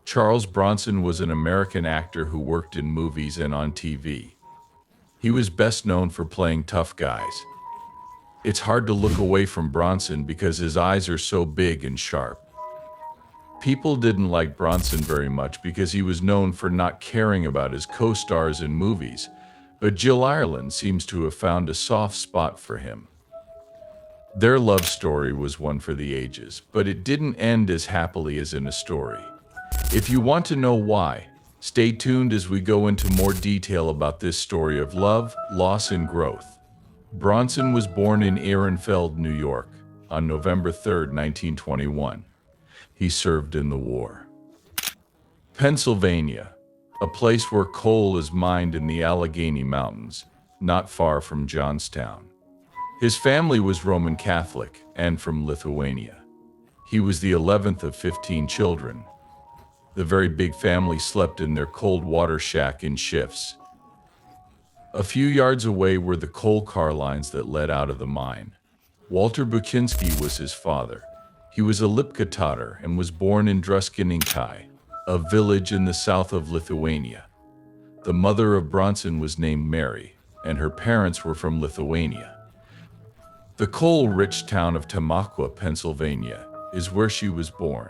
Charles Bronson was an American actor who worked in movies and on TV. He was best known for playing tough guys. It's hard to look away from Bronson because his eyes are so big and sharp. People didn't like Bronson very much because he was known for not caring about his co-stars in movies, but Jill Ireland seems to have found a soft spot for him. Their love story was one for the ages, but it didn't end as happily as in a story. If you want to know why, stay tuned as we go into more detail about this story of love, loss, and growth. Bronson was born in Ehrenfeld, New York, on November 3, 1921. He served in the war. Pennsylvania, a place where coal is mined in the Allegheny Mountains, not far from Johnstown. His family was Roman Catholic and from Lithuania. He was the 11th of 15 children. The very big family slept in their cold water shack in shifts. A few yards away were the coal car lines that led out of the mine. Walter Bukinski was his father. He was a Lipka and was born in Druskininkai, a village in the south of Lithuania. The mother of Bronson was named Mary, and her parents were from Lithuania. The coal-rich town of Tamaqua, Pennsylvania, is where she was born.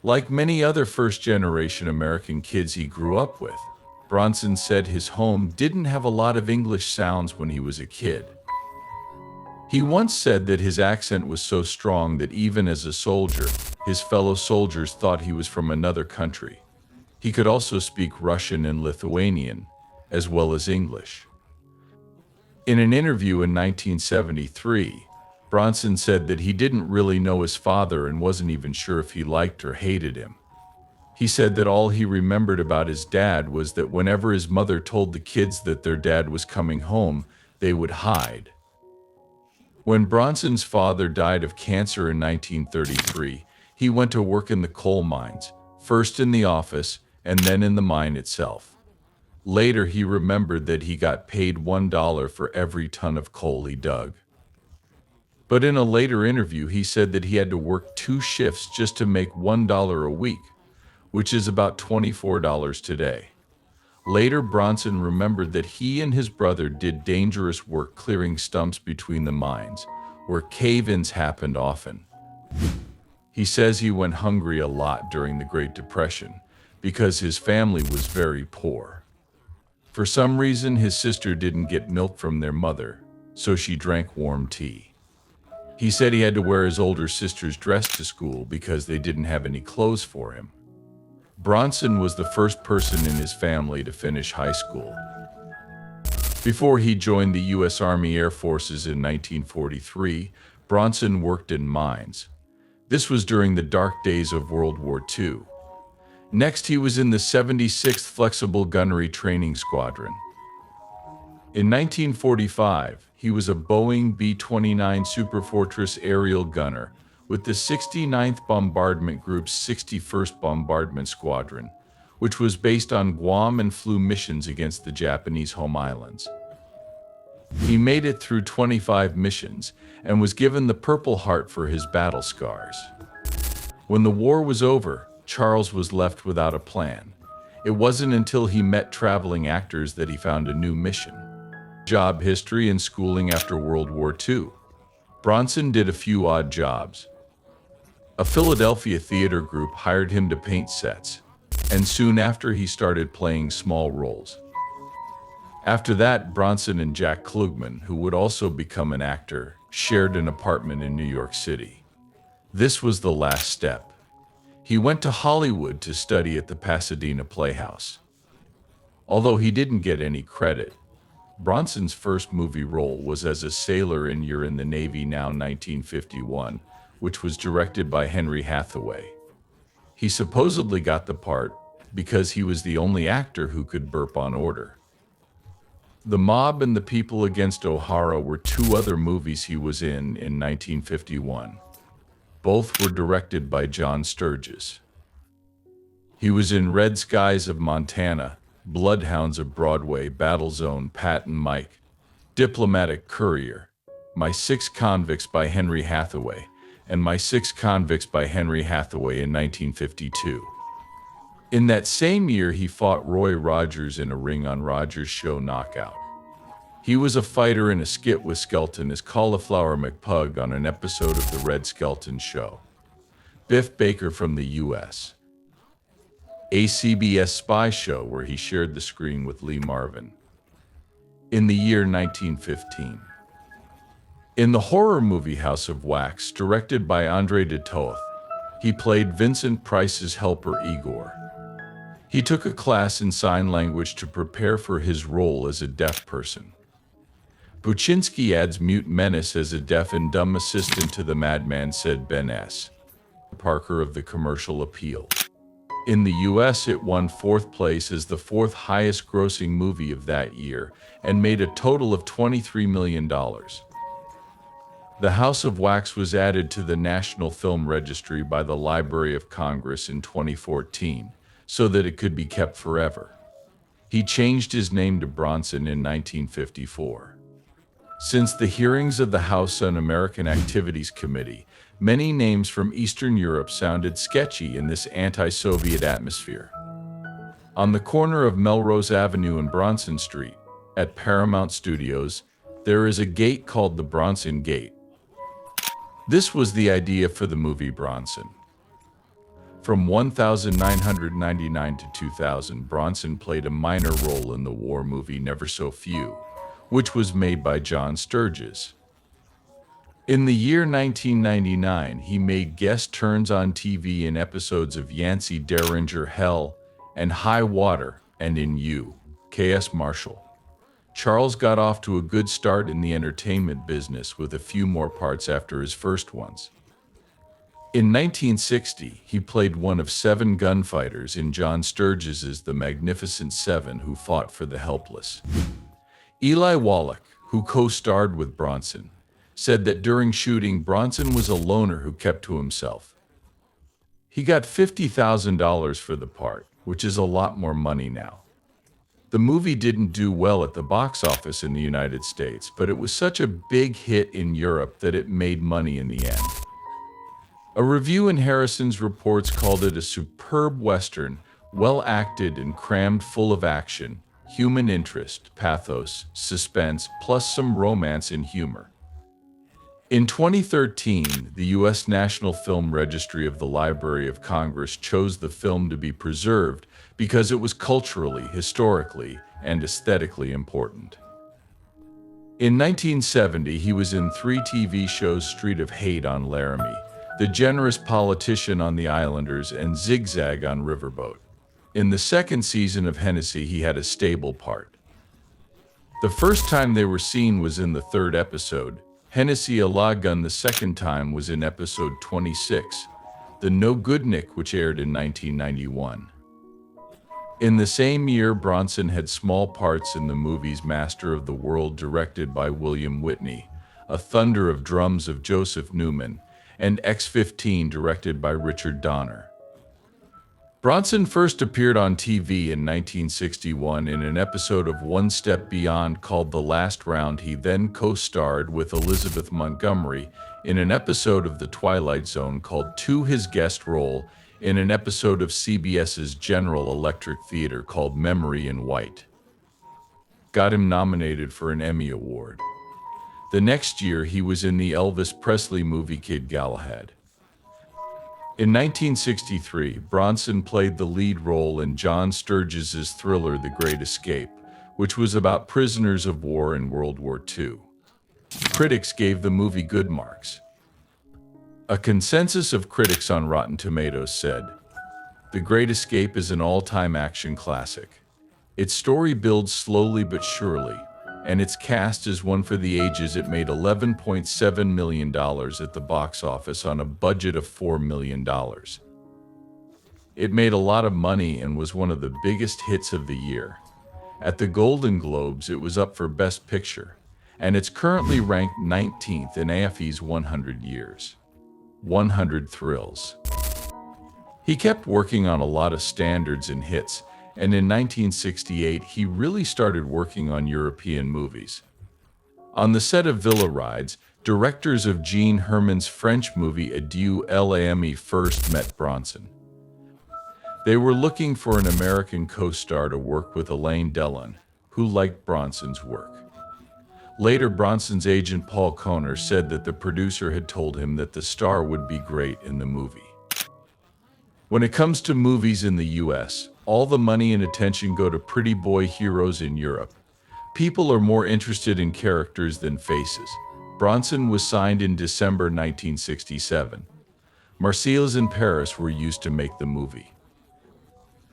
Like many other first-generation American kids he grew up with, Bronson said his home didn't have a lot of English sounds when he was a kid. He once said that his accent was so strong that even as a soldier, his fellow soldiers thought he was from another country. He could also speak Russian and Lithuanian, as well as English. In an interview in 1973, Bronson said that he didn't really know his father and wasn't even sure if he liked or hated him. He said that all he remembered about his dad was that whenever his mother told the kids that their dad was coming home, they would hide. When Bronson's father died of cancer in 1933, he went to work in the coal mines, first in the office and then in the mine itself. Later, he remembered that he got paid $1 for every ton of coal he dug. But in a later interview, he said that he had to work 2 shifts just to make $1 a week, which is about $24 today. Later, Bronson remembered that he and his brother did dangerous work clearing stumps between the mines, where cave-ins happened often. He says he went hungry a lot during the Great Depression because his family was very poor. For some reason, his sister didn't get milk from their mother, so she drank warm tea. He said he had to wear his older sister's dress to school because they didn't have any clothes for him. Bronson was the first person in his family to finish high school. Before he joined the U.S. Army Air Forces in 1943, Bronson worked in mines. This was during the dark days of World War II. Next, he was in the 76th Flexible Gunnery Training Squadron. In 1945, he was a Boeing B-29 Superfortress aerial gunner with the 69th Bombardment Group's 61st Bombardment Squadron, which was based on Guam and flew missions against the Japanese home islands. He made it through 25 missions and was given the Purple Heart for his battle scars. When the war was over, Charles was left without a plan. It wasn't until he met traveling actors that he found a new mission. Job history and schooling after World War II. Bronson did a few odd jobs. A Philadelphia theater group hired him to paint sets, and soon after he started playing small roles. After that, Bronson and Jack Klugman, who would also become an actor, shared an apartment in New York City. This was the last step. He went to Hollywood to study at the Pasadena Playhouse. Although he didn't get any credit, Bronson's first movie role was as a sailor in You're in the Navy Now 1951, which was directed by Henry Hathaway. He supposedly got the part because he was the only actor who could burp on order. The Mob and the People Against O'Hara were 2 other movies he was in 1951. Both were directed by John Sturges. He was in Red Skies of Montana, Bloodhounds of Broadway, Battle Zone, Pat and Mike, Diplomatic Courier, My 6 Convicts by Henry Hathaway, and My 6 Convicts by Henry Hathaway in 1952. In that same year, he fought Roy Rogers in a ring on Rogers' show Knockout. He was a fighter in a skit with Skelton as Cauliflower McPug on an episode of The Red Skelton Show. Biff Baker from the U.S. A CBS spy show where he shared the screen with Lee Marvin. In the year 1915. In the horror movie House of Wax, directed by André de Toth, he played Vincent Price's helper Igor. He took a class in sign language to prepare for his role as a deaf person. Buczynski adds mute menace as a deaf and dumb assistant to the madman, said Ben S. Parker of the Commercial Appeal. In the U.S., it won fourth place as the fourth highest grossing movie of that year and made a total of $23 million. The House of Wax was added to the National Film Registry by the Library of Congress in 2014 so that it could be kept forever. He changed his name to Bronson in 1954. Since the hearings of the House Un-American Activities Committee, many names from Eastern Europe sounded sketchy in this anti-Soviet atmosphere. On the corner of Melrose Avenue and Bronson Street, at Paramount Studios, there is a gate called the Bronson Gate. This was the idea for the movie Bronson. From 1999 to 2000, Bronson played a minor role in the war movie Never So Few, which was made by John Sturges. In the year 1999, he made guest turns on TV in episodes of Yancey Derringer Hell and High Water and in You, K.S. Marshall. Charles got off to a good start in the entertainment business with a few more parts after his first ones. In 1960, he played one of 7 gunfighters in John Sturges's The Magnificent Seven who fought for the helpless. Eli Wallach, who co-starred with Bronson, said that during shooting, Bronson was a loner who kept to himself. He got $50,000 for the part, which is a lot more money now. The movie didn't do well at the box office in the United States, but it was such a big hit in Europe that it made money in the end. A review in Harrison's reports called it a superb Western, well acted and crammed full of action, human interest, pathos, suspense, plus some romance and humor. In 2013, the U.S. National Film Registry of the Library of Congress chose the film to be preserved because it was culturally, historically, and aesthetically important. In 1970, he was in 3 TV shows: Street of Hate on Laramie, The Generous Politician on the Islanders, and Zigzag on Riverboat. In the second season of Hennessy, he had a stable part. The first time they were seen was in the 3rd episode, Hennessy a La Gun. The second time was in episode 26, The No Good Nick, which aired in 1991. In the same year, Bronson had small parts in the movies Master of the World, directed by William Whitney, A Thunder of Drums of Joseph Newman, and X-15, directed by Richard Donner. Bronson first appeared on TV in 1961 in an episode of One Step Beyond called The Last Round. He then co-starred with Elizabeth Montgomery in an episode of The Twilight Zone called Two. His guest role in an episode of CBS's General Electric Theater called Memory in White got him nominated for an Emmy Award. The next year, he was in the Elvis Presley movie Kid Galahad. In 1963, Bronson played the lead role in John Sturges's thriller The Great Escape, which was about prisoners of war in World War II. Critics gave the movie good marks. A consensus of critics on Rotten Tomatoes said, "The Great Escape is an all-time action classic. Its story builds slowly but surely, and its cast is one for the ages." It made $11.7 million at the box office on a budget of $4 million. It made a lot of money and was one of the biggest hits of the year. At the Golden Globes, it was up for Best Picture, and it's currently ranked 19th in AFI's 100 Years. 100 Thrills. He kept working on a lot of standards and hits, and in 1968 he really started working on European movies. On the set of Villa Rides, directors of Jean Herman's French movie Adieu l'Ami first met Bronson. They were looking for an American co-star to work with Elaine Delon, who liked Bronson's work. Later, Bronson's agent Paul Kohner said that the producer had told him that the star would be great in the movie. When it comes to movies in the US, all the money and attention go to pretty boy heroes in Europe. People are more interested in characters than faces. Bronson was signed in December 1967. Marseilles and Paris were used to make the movie.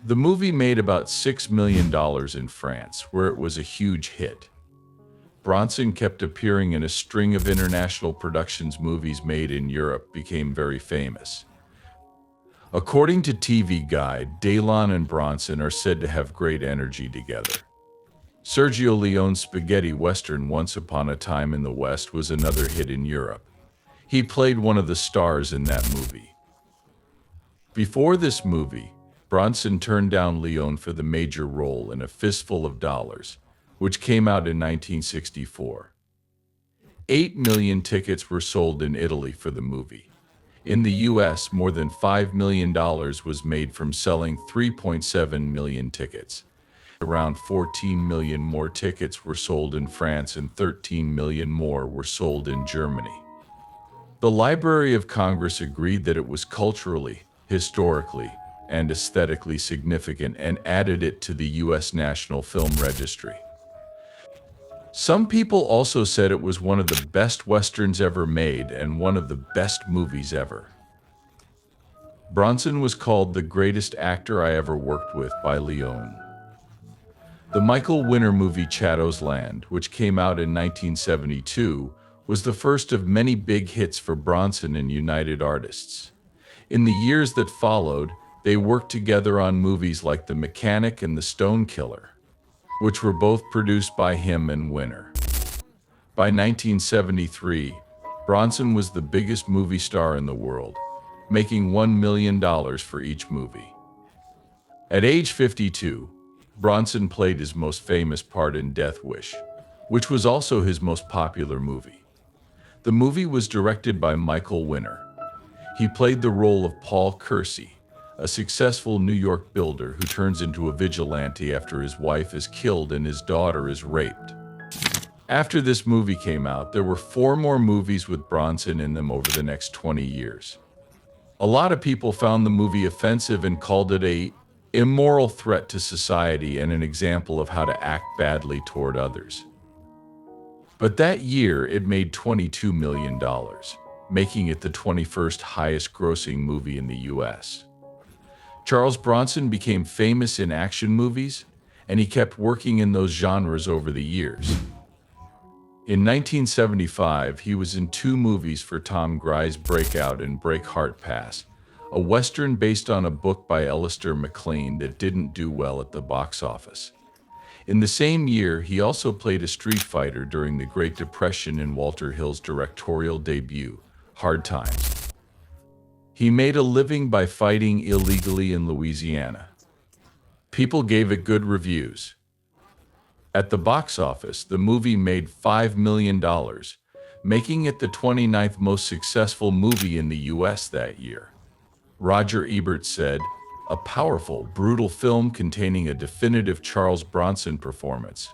The movie made about $6 million in France, where it was a huge hit. Bronson kept appearing in a string of international productions. Movies made in Europe became very famous. According to TV Guide, Delon and Bronson are said to have great energy together. Sergio Leone's spaghetti western Once Upon a Time in the West was another hit in Europe. He played one of the stars in that movie. Before this movie, Bronson turned down Leone for the major role in A Fistful of Dollars, which came out in 1964. 8 million tickets were sold in Italy for the movie. In the US, more than $5 million was made from selling 3.7 million tickets. Around 14 million more tickets were sold in France and 13 million more were sold in Germany. The Library of Congress agreed that it was culturally, historically, and aesthetically significant and added it to the U.S. National Film Registry. Some people also said it was one of the best westerns ever made and one of the best movies ever. Bronson was called the greatest actor I ever worked with by Leone. The Michael Winner movie Chatto's Land, which came out in 1972, was the first of many big hits for Bronson and United Artists. In the years that followed, they worked together on movies like The Mechanic and The Stone Killer, which were both produced by him and Winner. By 1973, Bronson was the biggest movie star in the world, making $1 million for each movie. At age 52, Bronson played his most famous part in Death Wish, which was also his most popular movie. The movie was directed by Michael Winner. He played the role of Paul Kersey, a successful New York builder who turns into a vigilante after his wife is killed and his daughter is raped. After this movie came out, there were 4 more movies with Bronson in them over the next 20 years. A lot of people found the movie offensive and called it an immoral threat to society and an example of how to act badly toward others. But that year, it made $22 million, making it the 21st highest-grossing movie in the U.S. Charles Bronson became famous in action movies, and he kept working in those genres over the years. In 1975, he was in 2 movies for Tom Gry's breakout in Breakheart Pass, a western based on a book by Alistair MacLean that didn't do well at the box office. In the same year, he also played a street fighter during the Great Depression in Walter Hill's directorial debut, Hard Times. He made a living by fighting illegally in Louisiana. People gave it good reviews. At the box office, the movie made $5 million, making it the 29th most successful movie in the U.S. that year. Roger Ebert said, "A powerful, brutal film containing a definitive Charles Bronson performance."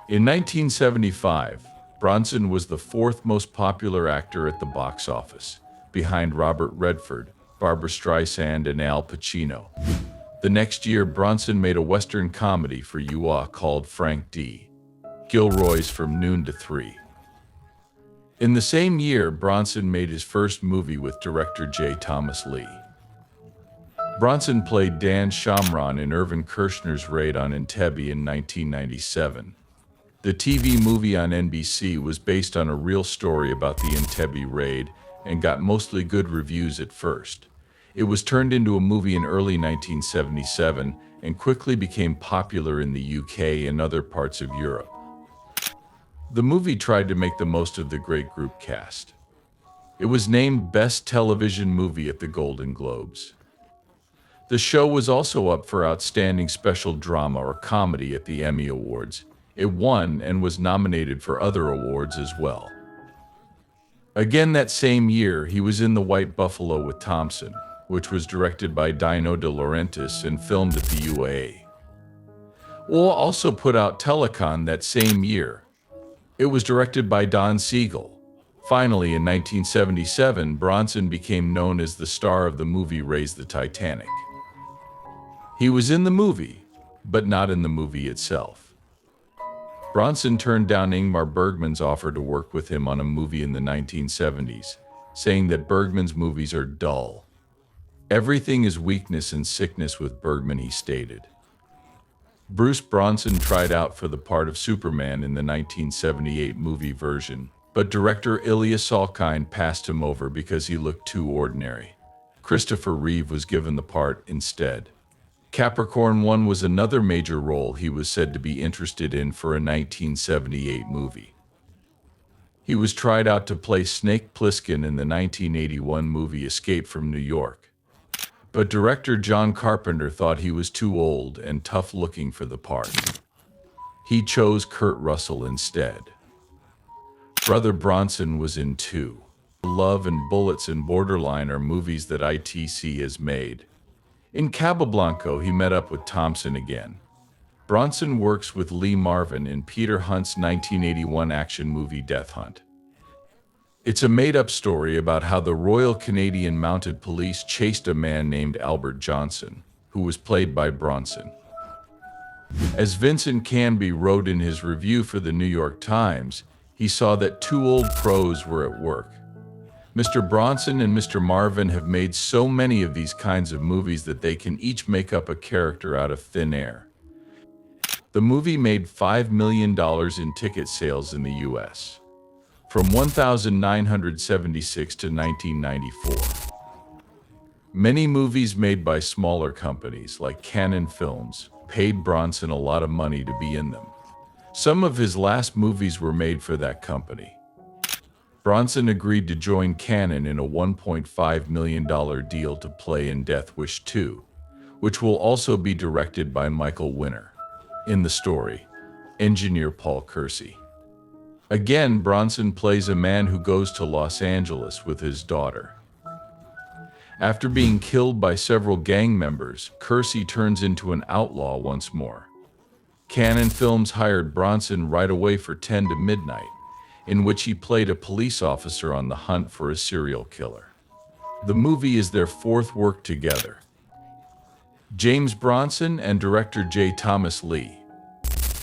In 1975, Bronson was the 4th most popular actor at the box office, behind Robert Redford, Barbra Streisand, and Al Pacino. The next year, Bronson made a Western comedy for UA called Frank D. Gilroy's From Noon to 3. In the same year, Bronson made his first movie with director J. Thomas Lee. Bronson played Dan Shamron in Irvin Kershner's Raid on Entebbe in 1997. The TV movie on NBC was based on a real story about the Entebbe raid and got mostly good reviews at first. It was turned into a movie in early 1977 and quickly became popular in the UK and other parts of Europe. The movie tried to make the most of the great group cast. It was named Best Television Movie at the Golden Globes. The show was also up for Outstanding Special Drama or Comedy at the Emmy Awards. It won and was nominated for other awards as well. Again that same year, he was in The White Buffalo with Thompson, which was directed by Dino De Laurentiis and filmed at the UAE. We'll also put out Telecon that same year. It was directed by Don Siegel. Finally, in 1977, Bronson became known as the star of the movie Raise the Titanic. He was in the movie, but not in the movie itself. Bronson turned down Ingmar Bergman's offer to work with him on a movie in the 1970s, saying that Bergman's movies are dull. Everything is weakness and sickness with Bergman, he stated. Bruce Bronson tried out for the part of Superman in the 1978 movie version, but director Ilya Salkind passed him over because he looked too ordinary. Christopher Reeve was given the part instead. Capricorn 1 was another major role he was said to be interested in for a 1978 movie. He was tried out to play Snake Plissken in the 1981 movie Escape from New York. But director John Carpenter thought he was too old and tough-looking for the part. He chose Kurt Russell instead. Brother Bronson was in two. Love and Bullets and Borderline are movies that ITC has made. In Capablanco, he met up with Thompson again. Bronson works with Lee Marvin in Peter Hunt's 1981 action movie Death Hunt. It's a made-up story about how the Royal Canadian Mounted Police chased a man named Albert Johnson, who was played by Bronson. As Vincent Canby wrote in his review for the New York Times, he saw that two old pros were at work. Mr. Bronson and Mr. Marvin have made so many of these kinds of movies that they can each make up a character out of thin air. The movie made $5 million in ticket sales in the U.S. from 1976 to 1994. Many movies made by smaller companies like Cannon Films paid Bronson a lot of money to be in them. Some of his last movies were made for that company. Bronson agreed to join Cannon in a $1.5 million deal to play in Death Wish 2, which will also be directed by Michael Winner. In the story, engineer Paul Kersey. Again, Bronson plays a man who goes to Los Angeles with his daughter. After being killed by several gang members, Kersey turns into an outlaw once more. Cannon Films hired Bronson right away for 10 to Midnight, in which he played a police officer on the hunt for a serial killer. The movie is their fourth work together. James Bronson and director J. Thomas Lee.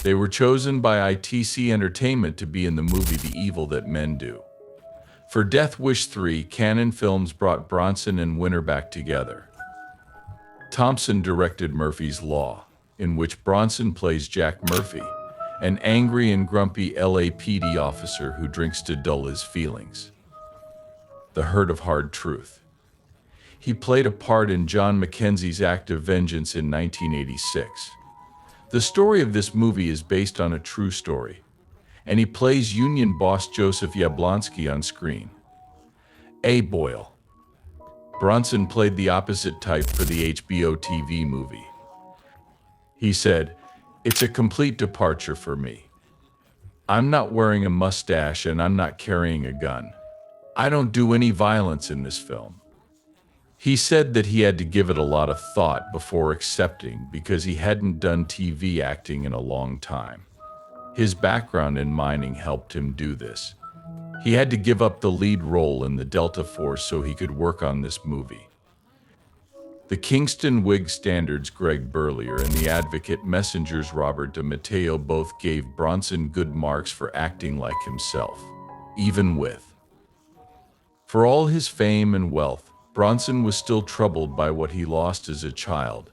They were chosen by ITC Entertainment to be in the movie The Evil That Men Do. For Death Wish 3, Cannon Films brought Bronson and Winner back together. Thompson directed Murphy's Law, in which Bronson plays Jack Murphy, an angry and grumpy LAPD officer who drinks to dull his feelings. The Hurt of Hard Truth. He played a part in John Mackenzie's Act of Vengeance in 1986. The story of this movie is based on a true story, and he plays Union boss Joseph Yablonsky on screen. A. Boyle. Bronson played the opposite type for the HBO TV movie. He said, "It's a complete departure for me. I'm not wearing a mustache and I'm not carrying a gun. I don't do any violence in this film." He said that he had to give it a lot of thought before accepting because he hadn't done TV acting in a long time. His background in mining helped him do this. He had to give up the lead role in the Delta Force so he could work on this movie. The Kingston Whig Standard's Greg Berlier and the Advocate Messenger's Robert DeMatteo both gave Bronson good marks for acting like himself, even with. For all his fame and wealth, Bronson was still troubled by what he lost as a child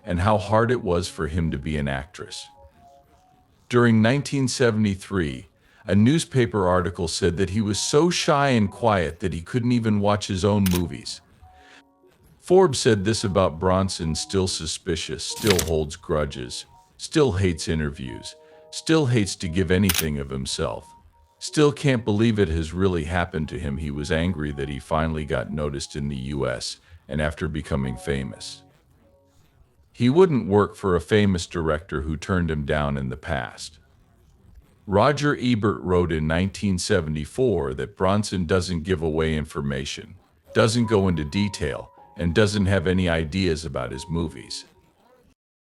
and how hard it was for him to be an actress. During 1973, a newspaper article said that he was so shy and quiet that he couldn't even watch his own movies. Forbes said this about Bronson: still suspicious, still holds grudges, still hates interviews, still hates to give anything of himself, still can't believe it has really happened to him. He was angry that he finally got noticed in the US and after becoming famous. He wouldn't work for a famous director who turned him down in the past. Roger Ebert wrote in 1974 that Bronson doesn't give away information, doesn't go into detail, and doesn't have any ideas about his movies.